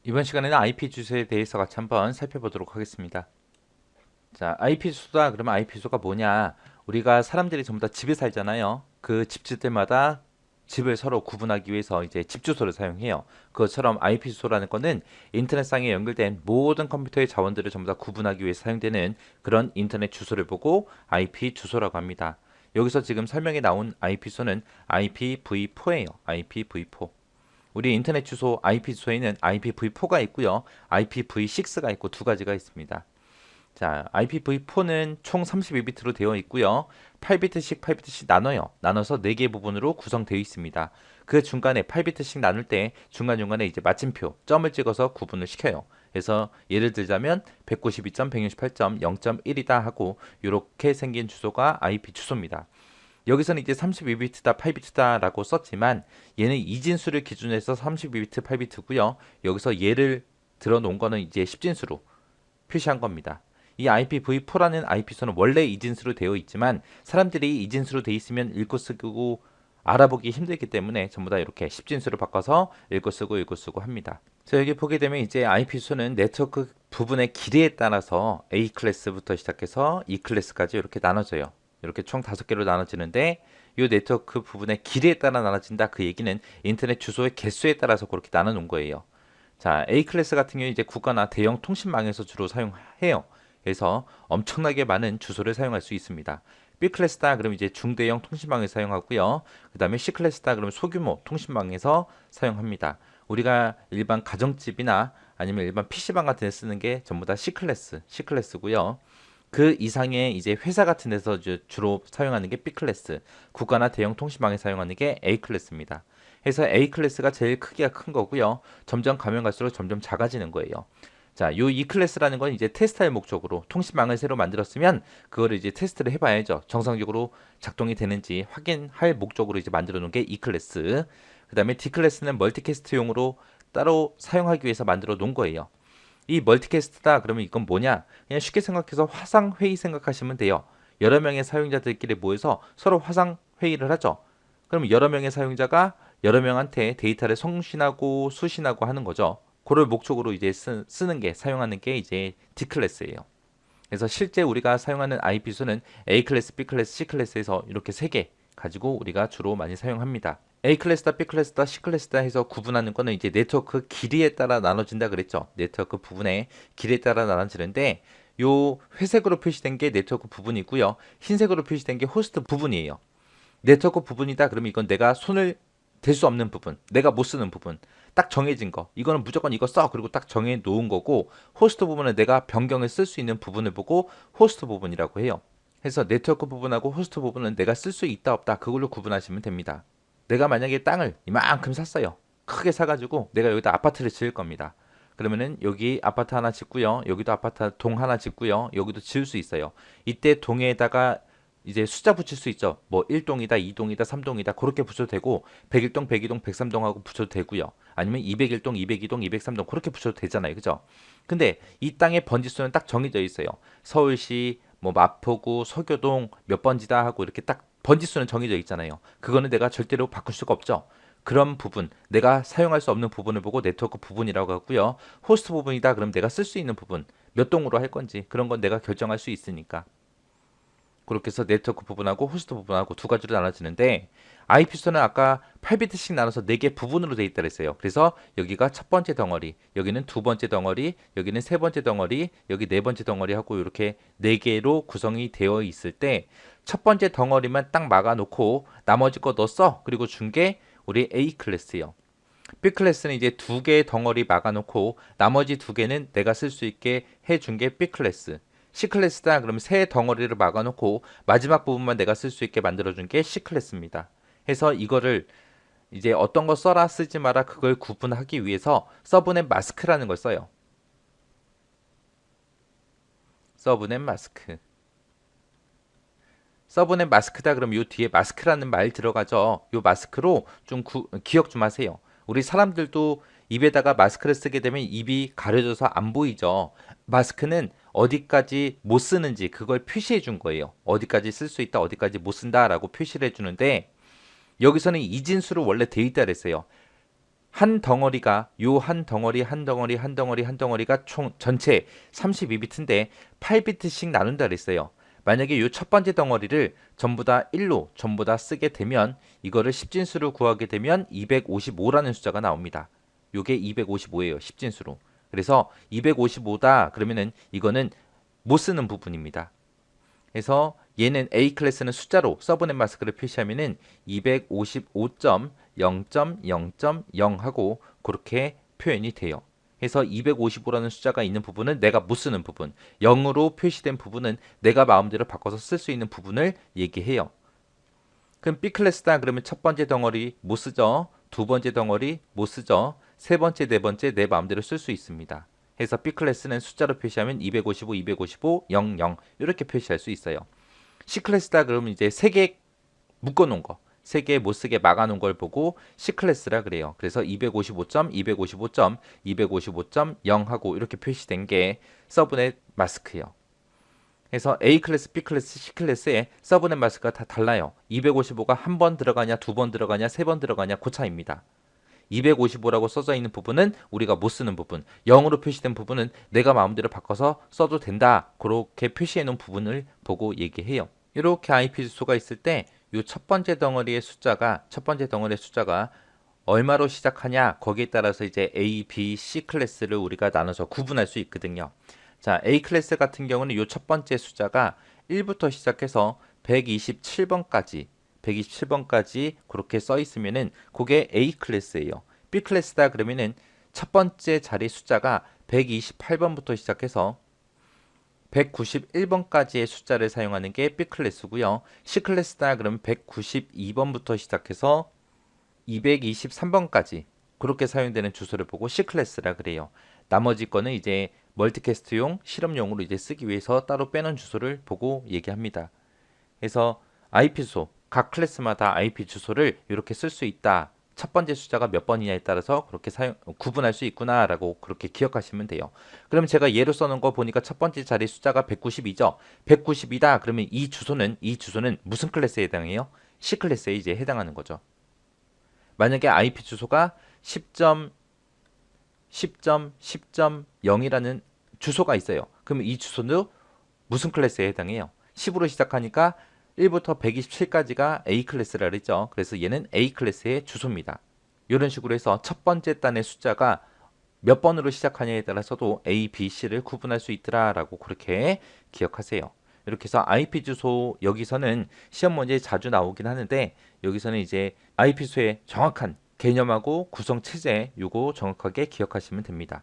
이번 시간에는 IP 주소에 대해서 같이 한번 살펴보도록 하겠습니다. 자, IP 주소다 그러면 IP 주소가 뭐냐? 우리가 사람들이 전부 다 집에 살잖아요. 그 집주들마다 집을 서로 구분하기 위해서 이제 집 주소를 사용해요. 그것처럼 IP 주소라는 거는 인터넷상에 연결된 모든 컴퓨터의 자원들을 전부 다 구분하기 위해서 사용되는 그런 인터넷 주소를 보고 IP 주소라고 합니다. 여기서 지금 설명에 나온 IP 주소는 IPv4예요. IPv4. 우리 인터넷 주소 IP 주소에는 IPv4가 있고요. IPv6가 있고 두 가지가 있습니다. 자, IPv4는 총 32비트로 되어 있고요. 8비트씩 8비트씩 나눠요. 나눠서 4개 부분으로 구성되어 있습니다. 그 중간에 8비트씩 나눌 때 중간중간에 이제 마침표, 점을 찍어서 구분을 시켜요. 그래서 예를 들자면 192.168.0.1이다 하고 이렇게 생긴 주소가 IP 주소입니다. 여기서는 이제 32비트다, 8비트다라고 썼지만 얘는 이진수를 기준으로 해서 32비트, 8비트고요. 여기서 얘를 들어 놓은 거는 이제 10진수로 표시한 겁니다. 이 IPv4라는 IP소는 원래 이진수로 되어 있지만 사람들이 이진수로 되어 있으면 읽고 쓰고 알아보기 힘들기 때문에 전부 다 이렇게 10진수로 바꿔서 읽고 쓰고 합니다. 자, 여기 보게 되면 이제 IP소는 네트워크 부분의 길이에 따라서 A 클래스부터 시작해서 E 클래스까지 이렇게 나눠져요. 이렇게 총 5개로 나눠지는데 이 네트워크 부분의 길이에 따라 나눠진다. 그 얘기는 인터넷 주소의 개수에 따라서 그렇게 나눠 놓은 거예요. 자, A 클래스 같은 경우는 이제 국가나 대형 통신망에서 주로 사용해요. 그래서 엄청나게 많은 주소를 사용할 수 있습니다. B 클래스다 그러면 이제 중대형 통신망에서 사용하고요. 그 다음에 C 클래스다 그러면 소규모 통신망에서 사용합니다. 우리가 일반 가정집이나 아니면 일반 PC방 같은 데 쓰는 게 전부 다 C 클래스고요. 그 이상의 이제 회사 같은 데서 주로 사용하는 게 B 클래스, 국가나 대형 통신망에 사용하는 게 A 클래스입니다. 그래서 A 클래스가 제일 크기가 큰 거고요. 점점 가면 갈수록 점점 작아지는 거예요. 자, 요 E 클래스라는 건 이제 테스트할 목적으로 통신망을 새로 만들었으면 그거를 이제 테스트를 해봐야죠. 정상적으로 작동이 되는지 확인할 목적으로 이제 만들어 놓은 게 E 클래스. 그 다음에 D 클래스는 멀티캐스트용으로 따로 사용하기 위해서 만들어 놓은 거예요. 이 멀티캐스트다 그러면 이건 뭐냐? 그냥 쉽게 생각해서 화상 회의 생각하시면 돼요. 여러 명의 사용자들끼리 모여서 서로 화상 회의를 하죠. 그럼 여러 명의 사용자가 여러 명한테 데이터를送신하고 수신하고 하는 거죠. 그걸 목적으로 이제 쓰는 게 사용하는 게 이제 D 클래스예요. 그래서 실제 우리가 사용하는 IP 수는 A 클래스, B 클래스, C 클래스에서 이렇게 세 개 가지고 우리가 주로 많이 사용합니다. A 클래스다, B 클래스다, C 클래스다 해서 구분하는 거는 이제 네트워크 길이에 따라 나눠진다 그랬죠. 네트워크 부분의 길이에 따라 나눠지는데 요 회색으로 표시된 게 네트워크 부분이고요. 흰색으로 표시된 게 호스트 부분이에요. 네트워크 부분이다 그러면 이건 내가 손을 댈 수 없는 부분, 내가 못 쓰는 부분, 딱 정해진 거. 이거는 무조건 이거 써. 그리고 딱 정해 놓은 거고 호스트 부분은 내가 변경을 쓸 수 있는 부분을 보고 호스트 부분이라고 해요. 그래서 네트워크 부분하고 호스트 부분은 내가 쓸 수 있다 없다 그걸로 구분하시면 됩니다. 내가 만약에 땅을 이만큼 샀어요. 크게 사가지고 내가 여기다 아파트를 지을 겁니다. 그러면은 여기 아파트 하나 짓고요. 여기도 아파트 동 하나 짓고요. 여기도 지을 수 있어요. 이때 동에다가 이제 숫자 붙일 수 있죠. 뭐 1동이다, 2동이다, 3동이다 그렇게 붙여도 되고 101동, 102동, 103동하고 붙여도 되고요. 아니면 201동, 202동, 203동 그렇게 붙여도 되잖아요. 그죠? 근데 이 땅의 번지수는 딱 정해져 있어요. 서울시 뭐 마포구, 서교동 몇 번지다 하고 이렇게 딱 번지수는 정해져 있잖아요. 그거는 내가 절대로 바꿀 수가 없죠. 그런 부분, 내가 사용할 수 없는 부분을 보고 네트워크 부분이라고 하고요. 호스트 부분이다 그럼 내가 쓸 수 있는 부분, 몇 동으로 할 건지 그런 건 내가 결정할 수 있으니까. 그렇게 해서 네트워크 부분하고 호스트 부분하고 두 가지로 나눠지는데 IP소는 아까 8비트씩 나눠서 4개 부분으로 되어 있다 그랬어요. 그래서 여기가 첫 번째 덩어리, 여기는 두 번째 덩어리, 여기는 세 번째 덩어리, 여기 네 번째 덩어리 하고 이렇게 4개로 구성이 되어 있을 때 첫 번째 덩어리만 딱 막아놓고 나머지 거 너 써. 그리고 준 게 우리 A 클래스예요. B 클래스는 이제 2개의 덩어리 막아놓고 나머지 2개는 내가 쓸 수 있게 해준 게 B 클래스. C 클래스다 그러면 새 덩어리를 막아놓고 마지막 부분만 내가 쓸 수 있게 만들어준 게 C 클래스입니다. 해서 이거를 이제 어떤 거 써라 쓰지 마라 그걸 구분하기 위해서 서브넷 마스크라는 걸 써요. 서브넷 마스크. 서브넷 마스크다 그러면 요 뒤에 마스크라는 말 들어가죠. 요 마스크로 좀 기억 좀 하세요. 우리 사람들도 입에다가 마스크를 쓰게 되면 입이 가려져서 안 보이죠. 마스크는 어디까지 못 쓰는지 그걸 표시해 준 거예요. 어디까지 쓸 수 있다, 어디까지 못 쓴다라고 표시를 해 주는데 여기서는 이진수로 원래 돼 있다 그랬어요. 한 덩어리가 요 한 덩어리 한 덩어리 한 덩어리 한 덩어리가 총 전체 32비트인데 8비트씩 나눈다 그랬어요. 만약에 요 첫 번째 덩어리를 전부 다 1로 전부 다 쓰게 되면 이거를 10진수로 구하게 되면 255라는 숫자가 나옵니다. 요게 255예요. 10진수로. 그래서 255다 그러면은 이거는 못 쓰는 부분입니다. 그래서 얘는 A 클래스는 숫자로 서브넷 마스크를 표시하면은 255.0.0.0 하고 그렇게 표현이 돼요. 그래서 255라는 숫자가 있는 부분은 내가 못 쓰는 부분, 0으로 표시된 부분은 내가 마음대로 바꿔서 쓸 수 있는 부분을 얘기해요. 그럼 B 클래스다 그러면 첫 번째 덩어리 못 쓰죠. 두 번째 덩어리 못 쓰죠. 세 번째, 네 번째 내 마음대로 쓸 수 있습니다. 그래서 B 클래스는 숫자로 표시하면 255, 255, 00 이렇게 표시할 수 있어요. C 클래스다 그러면 이제 세 개 묶어놓은 거, 세 개 못 쓰게 막아놓은 걸 보고 C 클래스라 그래요. 그래서 255점, 255점, 255.0 하고 이렇게 표시된 게 서브넷 마스크예요. 그래서 A 클래스, B 클래스, C 클래스의 서브넷 마스크가 다 달라요. 255가 한 번 들어가냐, 두 번 들어가냐, 세 번 들어가냐 그 차이입니다. 255라고 써져 있는 부분은 우리가 못 쓰는 부분, 0으로 표시된 부분은 내가 마음대로 바꿔서 써도 된다. 그렇게 표시해 놓은 부분을 보고 얘기해요. 이렇게 IP 주소가 있을 때 이 첫 번째 덩어리의 숫자가 얼마로 시작하냐 거기에 따라서 이제 A, B, C 클래스를 우리가 나눠서 구분할 수 있거든요. 자, A 클래스 같은 경우는 이 첫 번째 숫자가 1부터 시작해서 127번까지 그렇게 써 있으면은 그게 A 클래스예요. B 클래스다 그러면은 첫 번째 자리 숫자가 128번부터 시작해서 191번까지의 숫자를 사용하는 게 B 클래스고요. C 클래스다 그러면 192번부터 시작해서 223번까지 그렇게 사용되는 주소를 보고 C 클래스라 그래요. 나머지 거는 이제 멀티캐스트용 실험용으로 이제 쓰기 위해서 따로 빼놓은 주소를 보고 얘기합니다. 그래서 IP 주소, 각 클래스마다 IP 주소를 이렇게 쓸 수 있다. 첫 번째 숫자가 몇 번이냐에 따라서 그렇게 구분할 수 있구나라고 그렇게 기억하시면 돼요. 그럼 제가 예로 써놓은 거 보니까 첫 번째 자리 숫자가 192죠. 192다. 그러면 이 주소는 무슨 클래스에 해당해요? C 클래스에 이제 해당하는 거죠. 만약에 IP 주소가 10.10.10.0이라는 주소가 있어요. 그러면 이 주소는 무슨 클래스에 해당해요? 10으로 시작하니까 1부터 127까지가 A 클래스라 그랬죠. 그래서 얘는 A 클래스의 주소입니다. 이런 식으로 해서 첫 번째 단의 숫자가 몇 번으로 시작하냐에 따라서도 A, B, C를 구분할 수 있더라라고 그렇게 기억하세요. 이렇게 해서 IP 주소 여기서는 시험 문제에 자주 나오긴 하는데 여기서는 이제 IP 주소의 정확한 개념하고 구성 체제 요거 정확하게 기억하시면 됩니다.